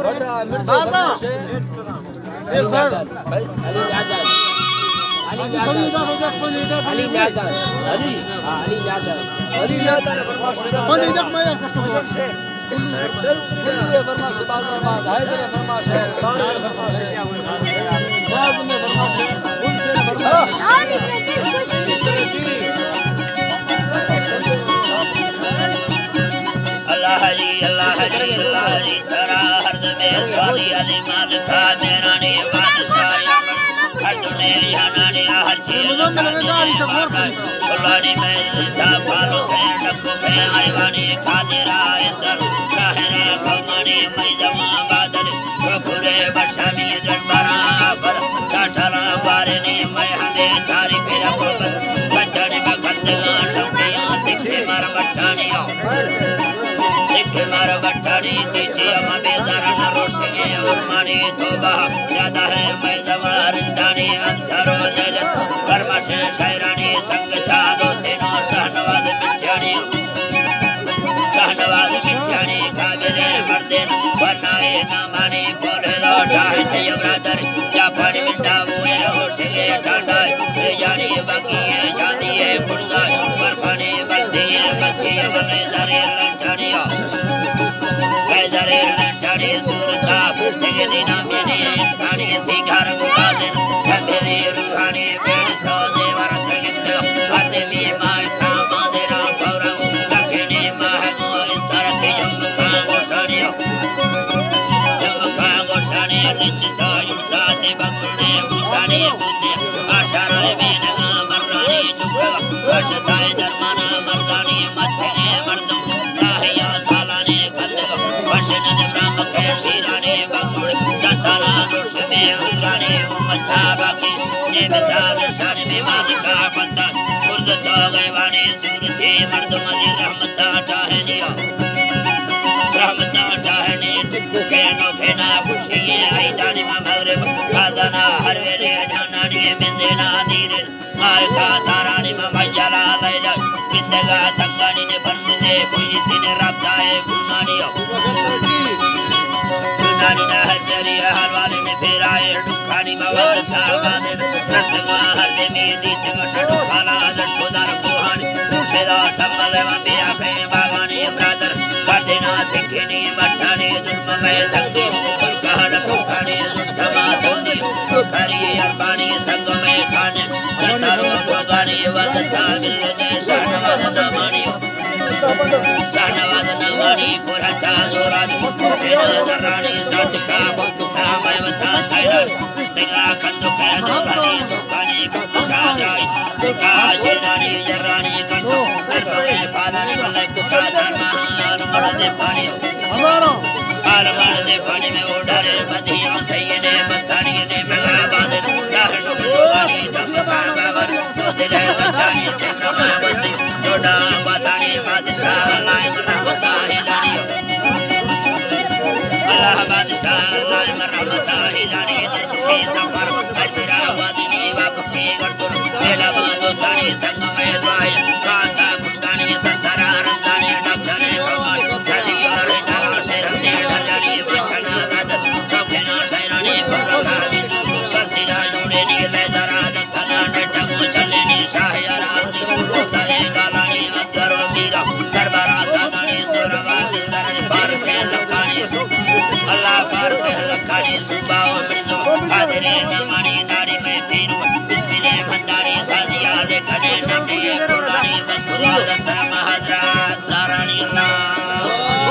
दादा ये सर अल्लाह जी अल्लाह जी अल्लाह जी तेरा हर्द में स्वाली अली मालिक मेरा ने बादशाह हटने जाना ने हर चीज सुलानी में था फालो के डक्को के आईवानी कादिरा सर साहरा कमानी मैं जमा बादल खुरे बशामी जनबरा पर टाटरा बारे ने मैं हमें तारी फेरा पकड़ बचने बखंदगा शौकिया सिखे मार बचानिया सिखे मार बचानी दीचे हमें जरा न रोशनी और मानी तोबा ज्यादा है मैं जवार दानी अंसरो जलत परमश शायरानी संगता दो तीनों शहनवाज बिचानी काबिले मर्दे बनाए ना मानी बोले लो चाहे ये ब्रदर जापानी मिटा हुए होशे ठंडा ये जानी बाकी है शादी है बुढ़ा बर्फानी बल्दी है बल्दी है बने दरे लंचानिया दरे लंचानी सूरता पुष्टि के दिन मैंने इंसानी सिंगार गुलादन मेरी रूहानी पेड़ तो देवर संगीत हरदे भी माय खामा देना पौरा लखने महमो इस तरह के जम्मका गोशानी निश्चिता युक्ता ने बंगने बुतानी बुद्धि आशाराय बेना मर्दानी चुका अशताय धर्माना मर्दानी मत्थे मर्दम साहिया सालाने खल्लो वशन ब्रह्म के शीराने बंगुड़ दताना दोष में अंगाने उम्मता बाकी ने बेसार शान में मालिका बंदा कुर्द तो गए वाने सूरते मर्दम अली रहमता चाहनिया रहमता चाहने सिद्धू के नो फेना खुशी आई जाने मगरिब खाजाना हर वेले जानानी बिंदेना दीरे माय का तारानी मयला लैला जिंदगा तंगानी ने बंदे पूजी ने रब्ताए गुनानिया गुनानी ना हजरी हरवाले ने फेराए दुखानी मवद साबादे रस्तवा हर दे में दीत मशडू खाला दशोदार कोहान मुर्शिदा सबले बिया पे बागानी ब्रदर देना सिखनी मठाने जुल्म में तंगे कहन पुखाने जुल्मा संगी पुखारी अरबानी संग में खाने जटारो भगानी वदता मिल दे शानवाद नमानी पुरता जोरानी मेरा जरानी सदका मैं बता साइड पुस्तका कंदो के दोगनी सुखानी कुका जाई कुका शिनानी जरानी कंदो दरबारे पादानी बल्ले कुका धर्मा मरदे पानी हमारो मरदे पानी में उड़े बदिया सैयदे बतानी ने बगा बादे लाहनो पानी दम बाबर दिले बचानी चंद्रमा बस्ती जोड़ा बतानी बादशाह लाए रहमता हिलानी अल्लाह बादशाह लाए रहमता हिलानी ते सफर तेरा वादी वापसी गड़तुर मेला दोस्तानी संग में दुआए कांता मुंडानी ससरा रंगानी डबरे भगवान हरियार डाला शेरने ढलानी वचना रद कफेना शैरानी पकड़ावी बसिरा नूने नीले दरा दस्तना डटमो चलेनी शाहयारा दस्ताने गालानी असरो मीरा सरबरा सादानी सुरवा दिलर बार के लखानी अल्लाह बार के लखानी सुबाओ मृदो हाजरे नमानी नारी में पीरू बिस्मिल्लाह भंडारी साजिया लेखने नबी कुरानी वस्तुला दस्तमा